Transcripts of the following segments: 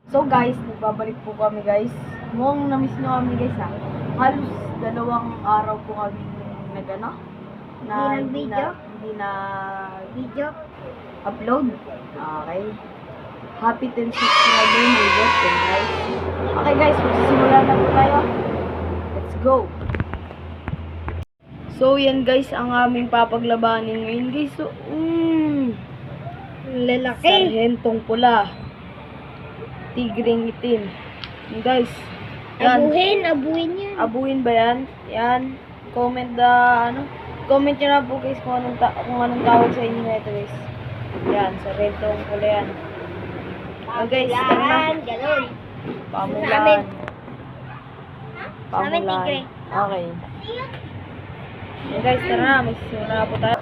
So guys, nagbabalik po kami guys. Mukhang na-miss nyo kami guys ha. Halos 2 araw po kami nag-ano? Hindi na video. upload. Okay. Happy 10 subscriber my birthday guys. Okay guys, magsisimula na po tayo. Let's go! So yan guys, ang aming papaglabanin ngayon guys. So, Lalaki. sarhentong pula. Tigreng itim. Yan guys. Yan. Abuhin yan. Abuin ba yan? Yan. Comment comment nyo na po guys kung anong tawag sa inyo ito guys. Yan, sarhentong pula yan. Okay, guys, tara na. Ganun. Pamulan. Sa amin, tigre. Okay. Yan guys, tara na. Magsisimula na po tayo.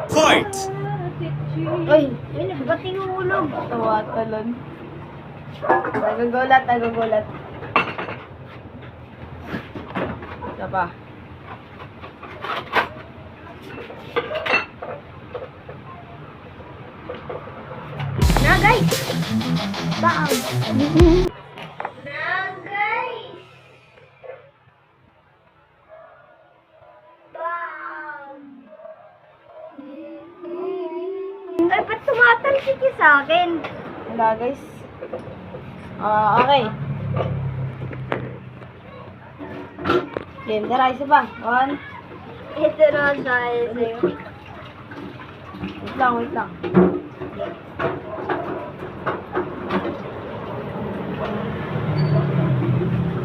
Fight! Uy! Ba't tinulog? Tawa talon. Nagagulat. Isa pa. Na guys! Bang! Na guys! Bang! Ay, ba't tumatalsik yung sa akin? Wala guys. Okay. Game, tara, isa pa. 1. Ito na tayo sa'yo. Wait lang.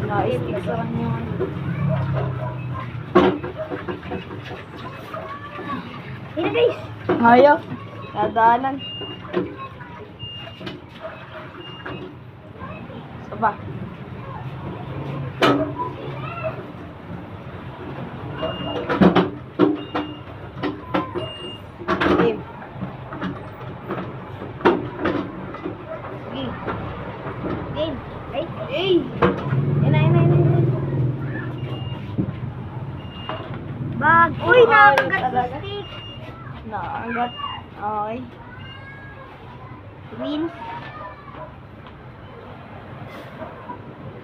Na-stick sa kanya. Ito guys! Hayo. Nadaanan. Isa pa. Game. Sige. Game! Ay! Ay! Ina. Bag! Uy! Nakagat sa Talaga? stick! Nakagat. Okay. Win!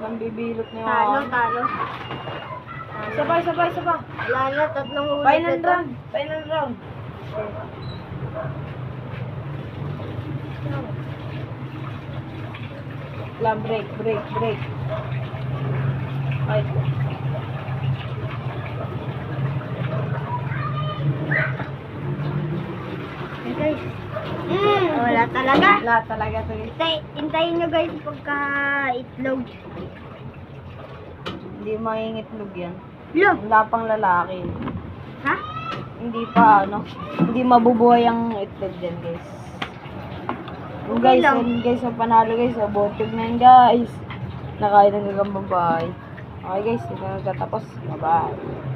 Nambibilot niyo Talo! ako. Isa pa. Wala na, 3 ulit Final ito. round. Final round. Lang, break. Ay. Hey guys. Wala talaga. Lahat talaga to. Hintayin nyo guys pagka itlog. Hindi mangingitlog yan. Lo. Wala pang lalaki. Ha? Hindi pa, hindi mabubuhay ang itlog dyan, guys. Yung Okay guys, lang. yan guys, ang panalo guys, botog na yan guys. Nakain ng gagang babae. Okay guys, hindi na nagtatapos. Bye-bye.